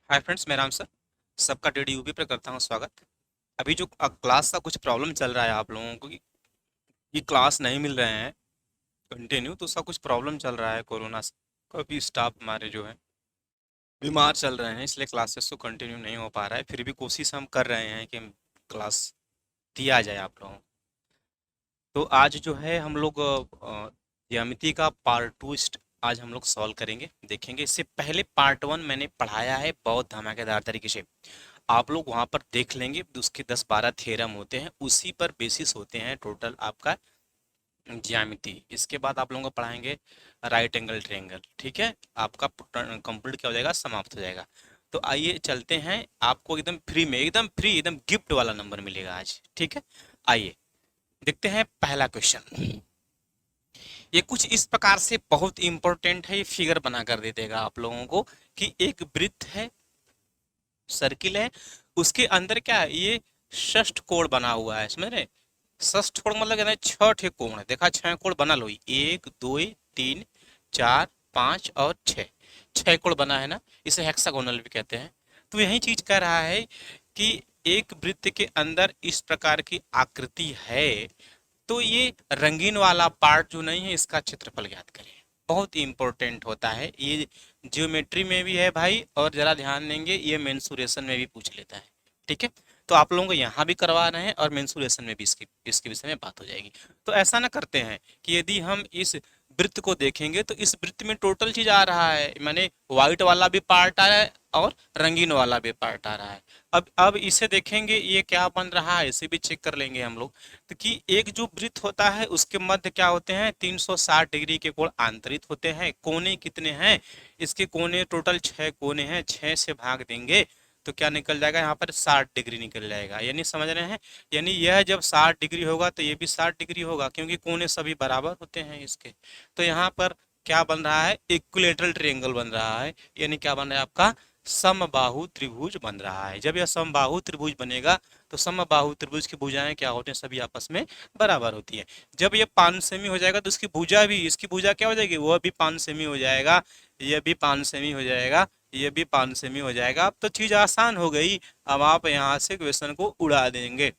Hi friends, मैं Ram sir सबका daddy UP पर करता हूँ स्वागत। अभी जो क्लास का कुछ प्रॉब्लम चल रहा है आप लोगों को कि क्लास नहीं मिल रहे हैं कंटिन्यू, तो उसका कुछ प्रॉब्लम चल रहा है कोरोना से। काफ़ी स्टाफ हमारे जो है बीमार चल रहे हैं, इसलिए क्लासेस तो कंटिन्यू नहीं हो पा रहा है। फिर भी कोशिश हम कर रहे हैं कि क्लास दिया जाए आप लोगों को। तो आज जो है हम लोग ज्यामिति का पार्ट टू आज हम लोग सॉल्व करेंगे, देखेंगे। इससे पहले पार्ट वन मैंने पढ़ाया है बहुत धमाकेदार तरीके से, आप लोग वहां पर देख लेंगे। उसके 10-12 थ्योरम होते हैं, उसी पर बेसिस होते हैं टोटल आपका ज्यामिति। इसके बाद आप लोगों को पढ़ाएंगे राइट एंगल ट्रायंगल, ठीक है। आपका कंप्लीट क्या हो जाएगा, समाप्त हो जाएगा। तो आइए चलते हैं, आपको एकदम फ्री में, एकदम फ्री, एकदम गिफ्ट वाला नंबर मिलेगा आज, ठीक है। आइए देखते हैं पहला क्वेश्चन। ये कुछ इस प्रकार से बहुत इंपॉर्टेंट है, ये फिगर बना कर दे देगा आप लोगों को कि एक वृत्त है, सर्किल है, उसके अंदर क्या है, ये षष्ठ कोण बना हुआ है, समझ रहे। षष्ठ कोण मतलब कहते हैं छह ठे कोण है। देखा, छह कोण बना लो, एक दो तीन चार पांच और छह, छह कोण बना है ना, इसे हेक्सागोनल भी कहते हैं। तो यही चीज कह रहा है कि एक वृत्त के अंदर इस प्रकार की आकृति है, तो ये रंगीन वाला पार्ट जो नहीं है, इसका क्षेत्रफल ज्ञात करें। बहुत इंपॉर्टेंट होता है ये, ज्योमेट्री में भी है भाई, और जरा ध्यान देंगे ये मेंसुरेशन में भी पूछ लेता है, ठीक है। तो आप लोगों को यहाँ भी करवा रहे हैं और मेंसुरेशन में भी इसके इसके विषय में बात हो जाएगी। तो ऐसा ना करते हैं कि यदि हम इस वृत्त को देखेंगे तो इस वृत्त में टोटल चीज आ रहा है, माने व्हाइट वाला भी पार्ट आ रहा है और रंगीन वाला भी पार्ट आ रहा है। अब इसे देखेंगे ये क्या बन रहा है, इसे भी चेक कर लेंगे हम लोग। तो कि एक जो वृत्त होता है उसके मध्य क्या होते हैं, 360 डिग्री के कोण आंतरित होते हैं। कोने कितने हैं, इसके कोने टोटल 6 कोने हैं, 6 से भाग देंगे तो क्या निकल जाएगा, यहाँ पर 60 डिग्री निकल जाएगा। यानी समझ रहे हैं, यानी यह जब 60 डिग्री होगा तो ये भी 60 डिग्री होगा, क्योंकि कोने सभी बराबर होते हैं इसके। तो यहाँ पर क्या बन रहा है, इक्विलेटरल ट्रायंगल बन रहा है। यानी क्या बन रहा है आपका, समबाहु त्रिभुज बन रहा है। जब यह समबाहु त्रिभुज बनेगा तो समबाहु त्रिभुज की भुजाएं क्या होते हैं, सभी आपस में बराबर होती है। जब ये 5 सेमी हो जाएगा तो इसकी भुजा भी, इसकी भुजा क्या हो जाएगी, वह भी 5 सेमी हो जाएगा, यह भी 5 सेमी हो जाएगा, ये भी 5 सेमी हो जाएगा। अब तो चीज आसान हो गई, अब आप यहाँ से क्वेश्चन को उड़ा देंगे,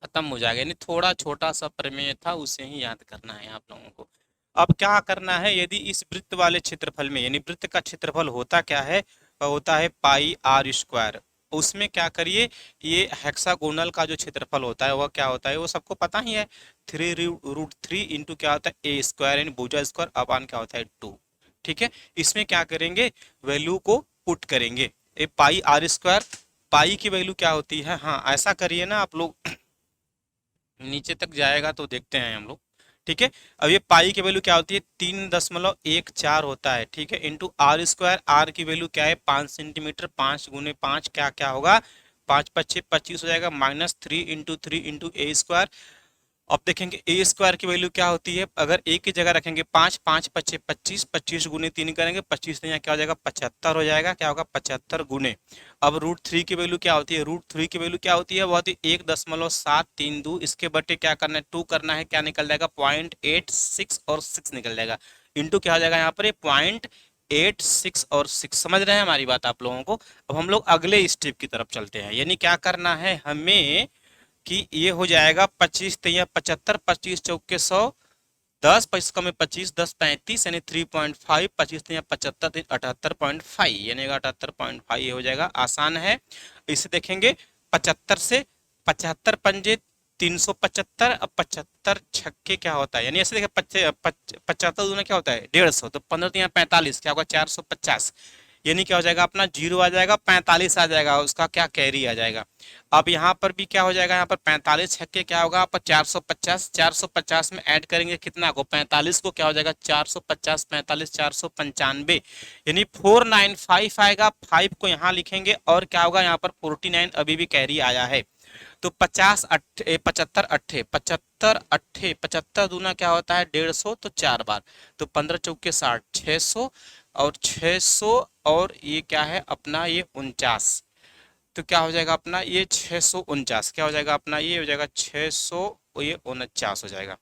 खत्म हो जाएगा। यानी थोड़ा छोटा सा प्रमेय था, उसे ही याद करना है आप लोगों को। अब क्या करना है, यदि इस वृत्त वाले क्षेत्रफल में, यानी वृत्त का क्षेत्रफल होता क्या है, होता है पाई आर स्क्वायर। उसमें क्या करिए, ये हेक्सागोनल का जो क्षेत्रफल होता है वह क्या होता है, वो सबको पता ही है, 3√3 इंटू क्या होता है ए स्क्वायर, यानी भुजा स्क्वायर अपान क्या होता है 2, ठीक है। इसमें क्या करेंगे, वैल्यू को पुट करेंगे। ए पाई आर स्क्वायर, पाई की वैल्यू क्या होती है, हाँ ऐसा करिए ना आप लोग, नीचे तक जाएगा तो देखते हैं हम लोग, ठीक है। अब ये पाई की वैल्यू क्या होती है, 3.14 होता है, ठीक है, इंटू आर स्क्वायर। आर की वैल्यू क्या है, 5 सेंटीमीटर, 5 × 5 क्या होगा, 5×5 = 25 हो जाएगा, -3 × 3 × ए स्क्वायर। अब देखेंगे ए स्क्वायर की वैल्यू क्या होती है, अगर ए की जगह रखेंगे 5, 5×5 = 25, 25 × 3 करेंगे 25, तो यहाँ क्या हो जाएगा 75 हो जाएगा, क्या होगा 75 गुने। अब √3 की वैल्यू क्या होती है, √3 की वैल्यू क्या होती है, वो होती है 1.732, इसके बटे क्या करना है 2 करना है, क्या निकल जाएगा 0.86 और 6 निकल जाएगा, इंटू क्या हो जाएगा यहाँ पर 0.86 और 6। समझ रहे हैं हमारी बात आप लोगों को। अब हम लोग अगले स्टेप की तरफ चलते हैं, यानी क्या करना है हमें कि ये हो जाएगा 25 या 75, 25 चौके 100, 10 25 कम में 25, 10 35, यानी 3.5, 25 या 75, 78.5, यानी 78.5 ये हो जाएगा। आसान है, इसे देखेंगे 75 से, 75 पंजे 375, अब 75 छक्के क्या होता है, यानी ऐसे देखिए 75 दूना क्या होता है 150, तो 15 या 45 क्या होगा 450, यानी क्या हो जाएगा अपना जीरो आ जाएगा, 45 आ जाएगा, उसका क्या कैरी आ जाएगा। अब यहाँ पर भी क्या हो जाएगा, यहाँ पर 45 छक्के क्या होगा आप 450, 450 में ऐड करेंगे कितना को 45 को, क्या हो जाएगा 450 45 495, यानी 495 आएगा। 5 को यहाँ लिखेंगे और क्या होगा यहाँ पर 49 अभी भी कैरी आया है। तो 75 दूना क्या होता है 150, तो 4 बार, तो 15 चौके 60, 600 और 600, और ये क्या है अपना ये 49, तो क्या हो जाएगा अपना ये 649, क्या हो जाएगा अपना ये हो जाएगा 600, ये 49 हो जाएगा।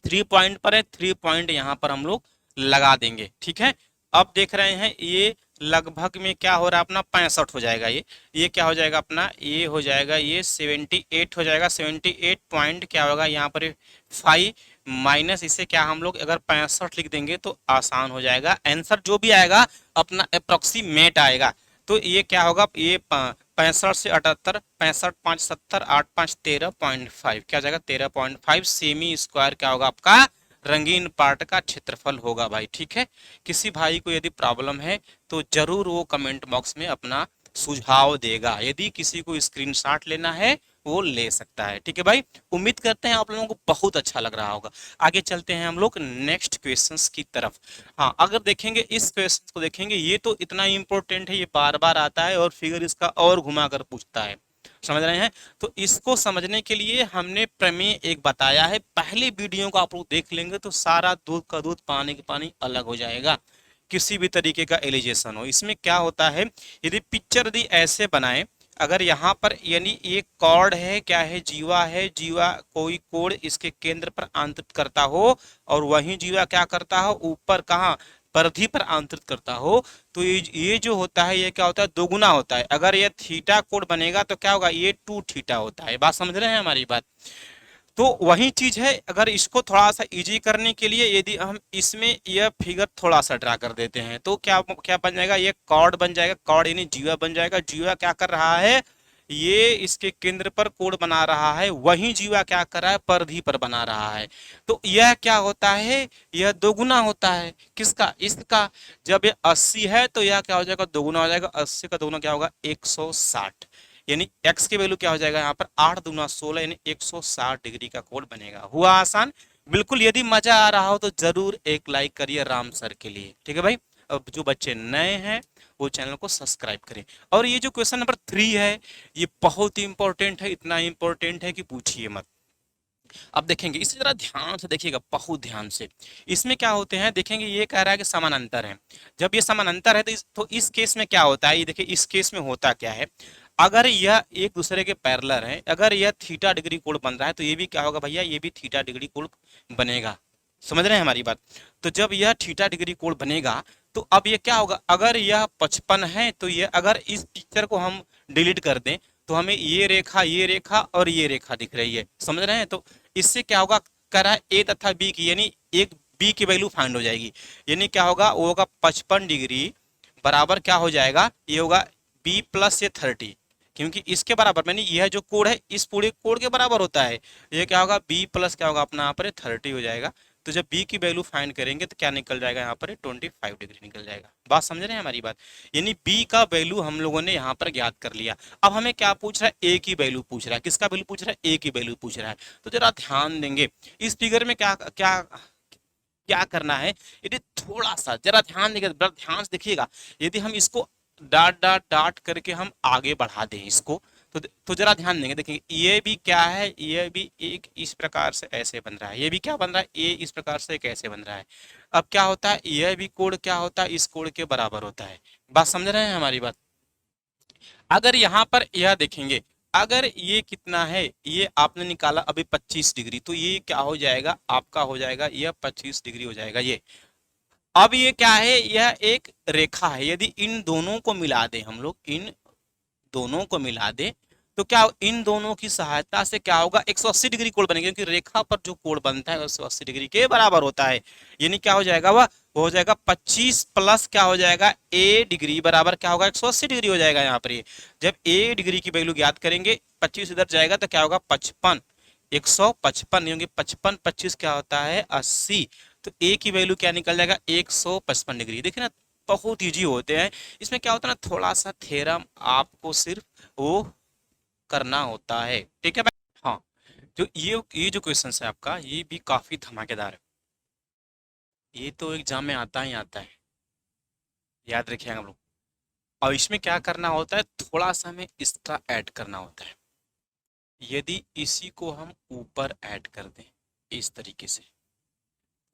3 पॉइंट पर है, 3 पॉइंट यहाँ पर हम लोग लगा देंगे, ठीक है। अब देख रहे हैं ये लगभग में क्या हो रहा है अपना 65 हो जाएगा। ये क्या हो जाएगा अपना, ये हो जाएगा ये 78 हो जाएगा। 78 पॉइंट क्या होगा यहाँ पर 5 माइनस इसे क्या हम लोग अगर 65 लिख देंगे तो आसान हो जाएगा। आंसर जो भी आएगा अपना अप्रोक्सीमेट आएगा। तो ये क्या होगा, ये 65 से 78, 65 5 70, 8 5 13.5 क्या हो जाएगा 13.5 सेमी स्क्वायर क्या होगा आपका रंगीन पार्ट का क्षेत्रफल होगा भाई। ठीक है, किसी भाई को यदि प्रॉब्लम है तो जरूर वो कमेंट बॉक्स में अपना सुझाव देगा। यदि किसी को स्क्रीनशॉट लेना है वो ले सकता है। ठीक है भाई, उम्मीद करते हैं आप लोगों को बहुत अच्छा लग रहा होगा। आगे चलते हैं हम लोग नेक्स्ट क्वेश्चंस की तरफ। हाँ, अगर देखेंगे इस क्वेश्चन को देखेंगे, ये तो इतना इंपॉर्टेंट है, ये बार बार आता है और फिगर इसका और घुमा कर पूछता है, समझ रहे हैं। तो इसको समझने के लिए हमने प्रमेय एक बताया है, पहले वीडियो को आप लोग देख लेंगे तो सारा दूध का दूध पानी का पानी अलग हो जाएगा। किसी भी तरीके का एलिजेशन हो, इसमें क्या होता है, यदि पिक्चर यदि ऐसे बनाए, अगर यहाँ पर यानी एक कॉर्ड है, क्या है जीवा है, जीवा कोई कोण इसके केंद्र पर आंतरित करता हो और वही जीवा क्या करता हो ऊपर कहाँ परिधि पर आंतरित करता हो, तो ये जो होता है ये क्या होता है दोगुना होता है। अगर ये थीटा कोण बनेगा तो क्या होगा, ये 2 थीटा होता है। बात समझ रहे हैं हमारी बात। तो वही चीज है, अगर इसको थोड़ा सा इजी करने के लिए यदि हम इसमें यह फिगर थोड़ा सा ड्रा कर देते हैं तो क्या क्या बन जाएगा, ये कॉर्ड बन जाएगा, कॉर्ड यानी जीवा बन जाएगा। जीवा क्या कर रहा है, ये इसके केंद्र पर कोण बना रहा है, वही जीवा क्या कर रहा है परिधि पर बना रहा है। तो यह क्या होता है, यह दोगुना होता है किसका, इसका। जब ये 80 है तो यह क्या हो जाएगा दोगुना हो जाएगा, 80 का दोगुना क्या होगा 160, यानी x की वैल्यू क्या हो जाएगा यहाँ पर 8 दूना 16 यानी 160 डिग्री का कोण बनेगा। हुआ आसान बिल्कुल। यदि मजा आ रहा हो तो जरूर एक लाइक करिए राम सर के लिए। ठीक है भाई, अब जो बच्चे नए हैं वो चैनल को सब्सक्राइब करें। और ये जो क्वेश्चन नंबर 3 है ये बहुत ही इंपॉर्टेंट है, इतना इंपॉर्टेंट है कि पूछिए मत। अब देखेंगे इसे जरा ध्यान से देखिएगा, बहुत ध्यान से। इसमें क्या होते हैं देखेंगे, ये कह रहा है कि समानांतर है। जब ये समानांतर है तो इस केस में क्या होता है, ये देखिए इस केस में होता क्या है, अगर यह एक दूसरे के पैरेलल है, अगर यह थीटा डिग्री कोण बन रहा है तो ये भी क्या होगा भैया, ये भी थीटा डिग्री कोण बनेगा। समझ रहे हैं हमारी बात। तो जब यह थीटा डिग्री कोण बनेगा तो अब ये क्या होगा, अगर यह 55 है तो ये अगर इस पिक्चर को हम डिलीट कर दें तो हमें ये रेखा और ये रेखा दिख रही है, समझ रहे हैं। तो इससे क्या होगा, करा ए तथा बी की, यानी एक बी की वैल्यू फाइंड हो जाएगी, यानी क्या होगा वो होगा 55 डिग्री बराबर क्या हो जाएगा, ये होगा बी प्लस ये 30, क्योंकि इसके बराबर मैंने यह जो कोण है इस पूरे कोण के बराबर होता है। ये क्या होगा बी प्लस क्या होगा अपना यहाँ पर 30 हो जाएगा। तो जब बी की वैल्यू फाइंड करेंगे तो क्या निकल जाएगा यहाँ पर 25 डिग्री निकल जाएगा। बात समझ रहे हैं हमारी बात, यानी बी का वैल्यू हम लोगों ने यहाँ पर ज्ञात कर लिया। अब हमें क्या पूछ रहा है, ए की वैल्यू पूछ रहा है, किसका वैल्यू पूछ रहा है, ए की वैल्यू पूछ रहा है। तो जरा ध्यान देंगे इस फिगर में क्या क्या क्या करना है, यदि थोड़ा सा जरा ध्यान देंगे, ध्यान से देखिएगा, यदि हम इसको डाट डाट डाट करके हम आगे बढ़ा दें इसको तो जरा ध्यान देंगे, देखिए ये भी क्या है, ये भी एक इस प्रकार से ऐसे बन रहा है, ये भी क्या बन रहा है, ये इस प्रकार से कैसे बन रहा है। अब क्या होता है, यह भी कोण क्या होता है इस कोण के बराबर होता है। बात समझ रहे हैं हमारी बात। अगर यहाँ पर यह देखेंगे, अगर ये कितना है, ये आपने निकाला अभी 25 डिग्री, तो ये क्या हो जाएगा आपका, हो जाएगा यह 25 डिग्री हो जाएगा ये। अब ये क्या है, यह एक रेखा है, यदि इन दोनों को मिला दे हम लोग, इन दोनों को मिला दे तो क्या इन दोनों की सहायता से क्या होगा 180 डिग्री कोण बनेगा, क्योंकि रेखा पर जो कोण बनता है 180 डिग्री के बराबर होता है। यानी क्या हो जाएगा वह हो जाएगा 25 प्लस क्या हो जाएगा ए डिग्री बराबर क्या होगा 180 डिग्री हो जाएगा। यहाँ पर ये जब ए डिग्री की वैल्यू ज्ञात करेंगे 25 इधर जाएगा तो क्या होगा 55, 155, क्योंकि 55 25 क्या होता है 80, तो ए की वैल्यू क्या निकल जाएगा 155 डिग्री। देखिए ना बहुत इजी होते हैं। इसमें क्या होता है ना, थोड़ा सा थ्योरम आपको सिर्फ वो करना होता है। ठीक है भाई। हाँ, जो ये जो क्वेश्चन है आपका ये भी काफी धमाकेदार है, ये तो एग्जाम में आता ही आता है, याद रखिएगा हम लोग। और इसमें क्या करना होता है, थोड़ा सा हमें एक्स्ट्रा ऐड करना होता है। यदि इसी को हम ऊपर ऐड कर दें इस तरीके से,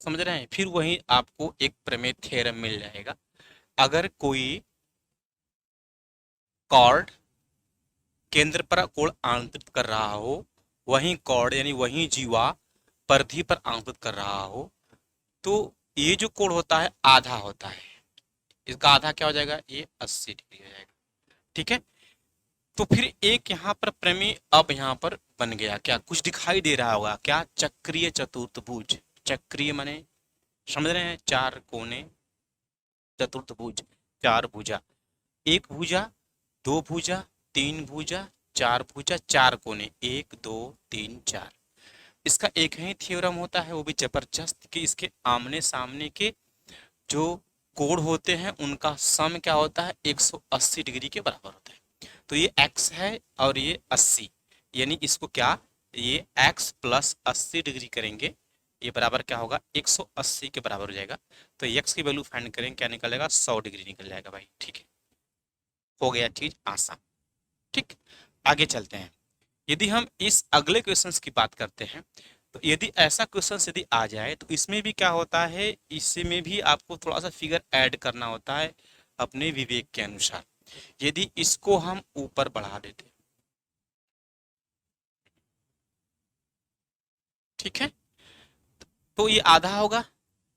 समझ रहे हैं, फिर वही आपको एक प्रमेय थ्योरम मिल जाएगा। अगर कोई कॉर्ड केंद्र पर कोण आंतरित कर रहा हो, वही कॉर्ड यानी वही जीवा परिधि पर आंतरित कर रहा हो, तो ये जो कोण होता है आधा होता है, इसका आधा क्या हो जाएगा, ये 80 डिग्री हो जाएगा। ठीक है, तो फिर एक यहाँ पर प्रमेय अब यहाँ पर बन गया, क्या कुछ दिखाई दे रहा होगा, क्या चक्रीय चतुर्थभुज। चक्रीय माने समझ रहे हैं, चार कोने, चतुर्थभुज चार भुजा, एक भुजा, दो भुजा, तीन भुजा, चार भुजा, चार कोने, एक दो तीन चार। इसका एक ही थ्योरम होता है, वो भी जबरदस्त, कि इसके आमने सामने के जो कोण होते हैं उनका सम क्या होता है, 180 डिग्री के बराबर होता है। तो ये x है और ये 80, यानी इसको क्या, ये x प्लस 80 डिग्री करेंगे, ये बराबर क्या होगा, 180 के बराबर हो जाएगा। तो x की वैल्यू फाइंड करेंगे, क्या निकलेगा, 100 डिग्री निकल जाएगा भाई। ठीक है, हो गया चीज आसान। ठीक, आगे चलते हैं। यदि हम इस अगले क्वेश्चंस की बात करते हैं, तो यदि ऐसा क्वेश्चन यदि आ जाए तो इसमें भी क्या होता है, इसमें भी आपको थोड़ा सा फिगर ऐड करना होता है अपने विवेक के अनुसार। यदि इसको हम ऊपर बढ़ा देते, ठीक है, तो ये आधा होगा,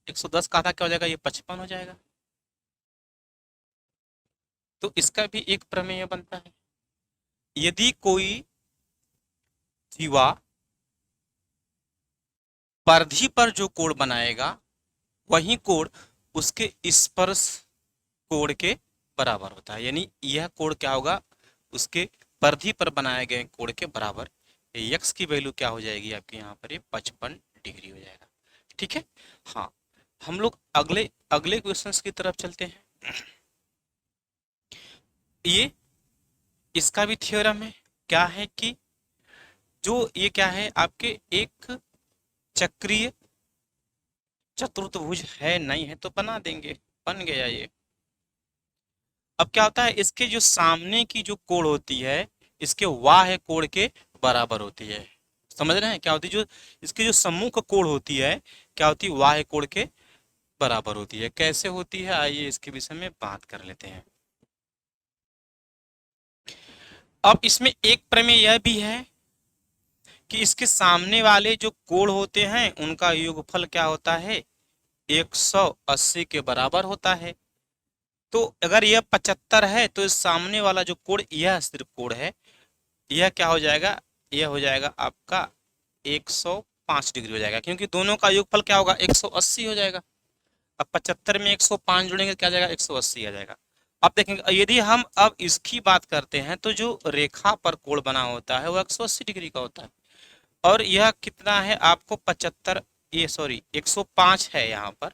110 का आधा क्या हो जाएगा, ये 55 हो जाएगा। तो इसका भी एक प्रमेय बनता है, यदि कोई जीवा परिधि पर जो कोण बनाएगा वही कोण उसके स्पर्श कोण के बराबर होता है, यानी यह कोण क्या होगा, उसके परिधि पर बनाए गए कोण के बराबर। यक्स की वैल्यू क्या हो जाएगी आपके यहाँ पर, ये 55 डिग्री हो जाएगा। ठीक है, हाँ, हम लोग अगले अगले क्वेश्चंस की तरफ चलते हैं। ये इसका भी थ्योरम है, क्या है कि जो ये क्या है आपके, एक चक्रीय चतुर्थभुज है, नहीं है तो बना देंगे, बन गया ये। अब क्या होता है, इसके जो सामने की जो कोण होती है इसके वाह्य कोण के बराबर होती है। समझ रहे हैं क्या होती है, जो इसकी जो सम्मुख कोण होती है क्या होती है, वाह्य कोण के बराबर होती है। कैसे होती है, आइए इसके विषय में बात कर लेते हैं। अब इसमें एक प्रमेय यह भी है कि इसके सामने वाले जो कोण होते हैं उनका योगफल क्या होता है, 180 के बराबर होता है। तो अगर यह 75 है तो इस सामने वाला जो कोण, यह सिर्फ कोण है, यह क्या हो जाएगा, यह हो जाएगा आपका 105 डिग्री हो जाएगा, क्योंकि दोनों का योगफल क्या होगा, 180 हो जाएगा। अब 75 में 105 जोड़ेंगे क्या जाएगा, 180 आ जाएगा। अब देखेंगे यदि हम अब इसकी बात करते हैं तो जो रेखा पर कोण बना होता है वो 180 डिग्री का होता है, और यह कितना है आपको 75, ये सॉरी 105 है यहाँ पर।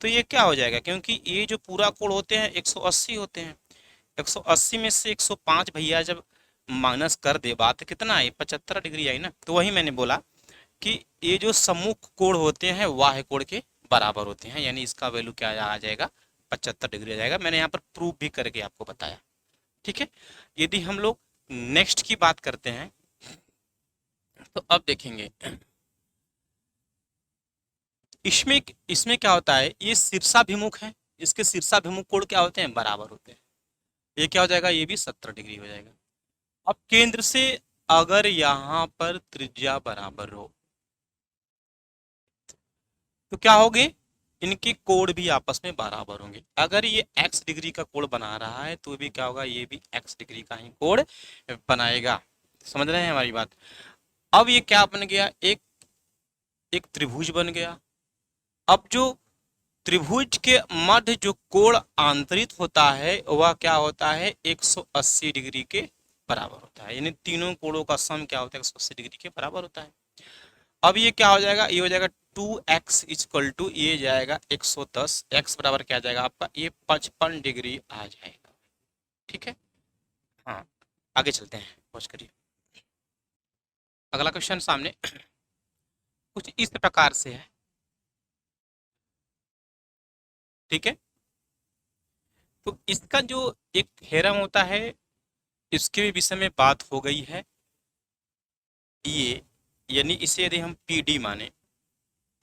तो ये क्या हो जाएगा, क्योंकि ये जो पूरा कोण होते हैं 180 होते हैं, 180 में से 105 भैया जब माइनस कर दे, बात कितना आई, 75 डिग्री आई ना। तो वही मैंने बोला कि ये जो सम्मुख कोण होते हैं वाह्य कोण के बराबर होते हैं, यानी इसका वैल्यू क्या आ जाएगा, 75 डिग्री आ जाएगा। मैंने यहाँ पर प्रूफ भी करके आपको बताया। ठीक है, यदि हम लोग नेक्स्ट की बात करते हैं तो अब देखेंगे इसमें इसमें क्या होता है, ये शीर्षाभिमुख है, इसके शीर्षाभिमुख कोण क्या होते हैं, बराबर होते हैं। ये क्या हो जाएगा, ये भी 70 डिग्री हो जाएगा। अब केंद्र से अगर यहाँ पर त्रिज्या बराबर हो तो क्या होगे, इनके कोण भी आपस में बराबर होंगे। अगर ये x डिग्री का कोण बना रहा है तो भी क्या होगा, ये भी x डिग्री का ही कोण बनाएगा। समझ रहे हैं हमारी बात। अब ये क्या बन गया, एक एक त्रिभुज बन गया। अब जो त्रिभुज के मध्य जो कोण आंतरित होता है वह क्या होता है, 180 डिग्री के बराबर होता है, यानी तीनों कोणों का सम क्या होता है, 180 डिग्री के बराबर होता है। अब ये क्या हो जाएगा, ये हो जाएगा 2x इक्वल टू, ये जाएगा 110, x बराबर क्या आ जाएगा आपका, ये 55 डिग्री आ जाएगा। ठीक है, हाँ, आगे चलते हैं, पहुंच करिए। अगला क्वेश्चन सामने कुछ इस प्रकार से है। ठीक है, तो इसका जो एक थ्योरम होता है इसके विषय में बात हो गई है। ये यानी इसे यदि हम पीडी माने,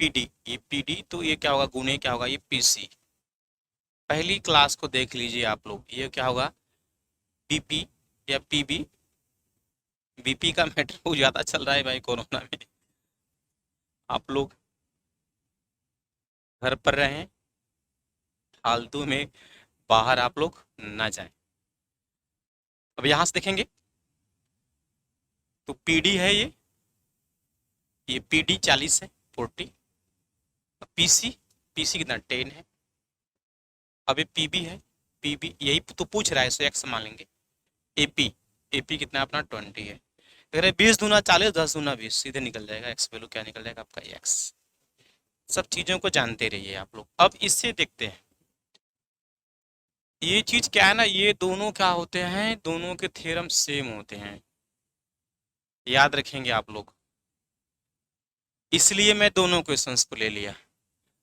पीडी, ये पीडी, तो ये क्या होगा, गुणे क्या होगा, ये पीसी। पहली क्लास को देख लीजिए आप लोग, ये क्या होगा, बीपी या पीबी। बीपी का मैटर बहुत ज्यादा चल रहा है भाई कोरोना में। आप लोग घर पर रहें, फालतू में बाहर आप लोग ना जाएं। अब यहां से देखेंगे तो पीडी है ये पीडी 40 है, 40। पीसी, पीसी कितना 10 है। अब ये पीबी है, पीबी यही तो पूछ रहा है, सो एक्स मान लेंगे। एपी, एपी कितना अपना 20 है। अगर 20 दूना 40, 10 दूना 20, सीधे निकल जाएगा एक्स वैल्यू क्या निकल जाएगा आपका एक्स। सब चीजों को जानते रहिए आप लोग। अब इससे देखते हैं ये चीज क्या है ना, ये दोनों क्या होते हैं, दोनों के थ्योरम सेम होते हैं, याद रखेंगे आप लोग। इसलिए मैं दोनों क्वेश्चंस को ले लिया,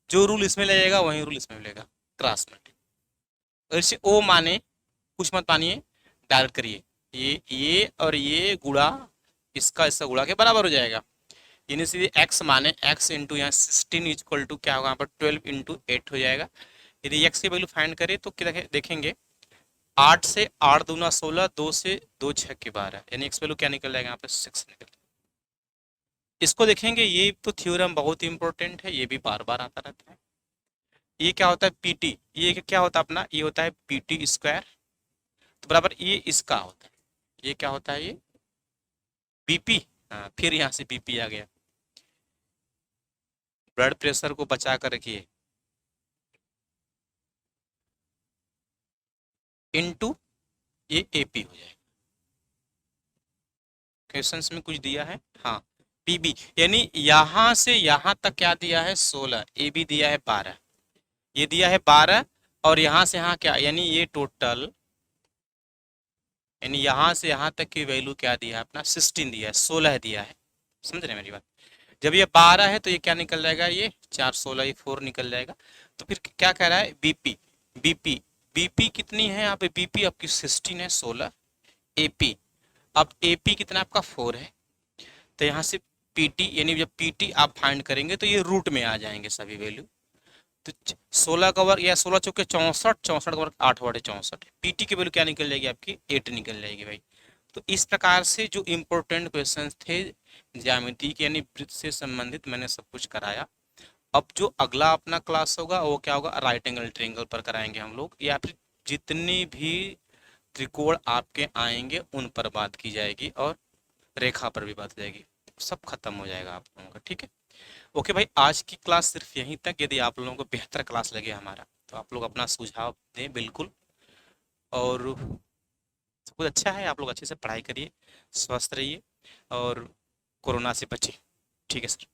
जो रूल इसमें लगेगा वही रूल इसमें मिलेगा, क्रॉस मल्टी। और इसे ओ माने कुछ मत मानिए, डायरेक्ट करिए। ये और ये गुणा इसका इसका गुणा के बराबर हो जाएगा। यानी सीधे x माने x इंटू यहाँ 16 इक्वल टू क्या होगा यहाँ पर 12 इंटू 8 हो जाएगा। यदि x की वैल्यू फाइंड करें तो क्या देखेंगे, 8 से 8 दूना 16, 2 से 2 6 के 12, यानी x वैल्यू क्या निकल जाएगा यहाँ पे 6 निकल जाएगा। इसको देखेंगे, ये तो थ्योरम बहुत इंपॉर्टेंट है, ये भी बार बार आता रहता है। ये क्या होता है पीटी, ये क्या होता है अपना, ये होता है पीटी स्क्वायर, तो बराबर ये इसका होता है, ये क्या होता है ये बीपी। हाँ, फिर यहाँ से बीपी आ गया। ब्लड प्रेशर को बचा कर रखिए, इनटू ये एपी हो जाएगा। क्वेश्चंस में कुछ दिया है, हाँ पीबी, यानी यहां से यहां तक क्या दिया है 16, ए बी दिया है 12, ये दिया है 12, और यहां से यहां क्या, यानी ये टोटल, यानी यहां से यहां तक की वैल्यू क्या दिया है अपना 16 दिया है, 16 दिया है। समझ रहे हैं मेरी बात। जब ये 12 है तो ये क्या निकल जाएगा, ये 4 16 ये 4 निकल जाएगा। तो फिर क्या कह रहा है बीपी, बीपी, बीपी कितनी है यहाँ पे, बीपी आपकी 16 है, 16। एपी, अब एपी कितना आपका 4 है, तो यहाँ से पीटी, यानी जब पीटी आप फाइंड करेंगे तो ये रूट में आ जाएंगे सभी वैल्यू। तो 16 का वर्ग या 16 चौके 64, 64 का वर्ग 8 बटे 64, पीटी की वैल्यू क्या निकल जाएगी आपकी 8 निकल जाएगी भाई। तो इस प्रकार से जो इम्पोर्टेंट क्वेश्चंस थे ज्यामिति के यानी वृत्त से संबंधित मैंने सब कुछ कराया। अब जो अगला अपना क्लास होगा वो क्या होगा, राइट एंगल ट्रायंगल पर कराएंगे हम लोग, या फिर जितनी भी त्रिकोण आपके आएंगे उन पर बात की जाएगी, और रेखा पर भी बात की जाएगी, सब खत्म हो जाएगा आप लोगों का। ठीक है, ओके भाई, आज की क्लास सिर्फ यहीं तक। यदि आप लोगों को बेहतर क्लास लगे हमारा तो आप लोग अपना सुझाव दें बिल्कुल, और सब कुछ अच्छा है, आप लोग अच्छे से पढ़ाई करिए, स्वस्थ रहिए और कोरोना से बचिए। ठीक है सर।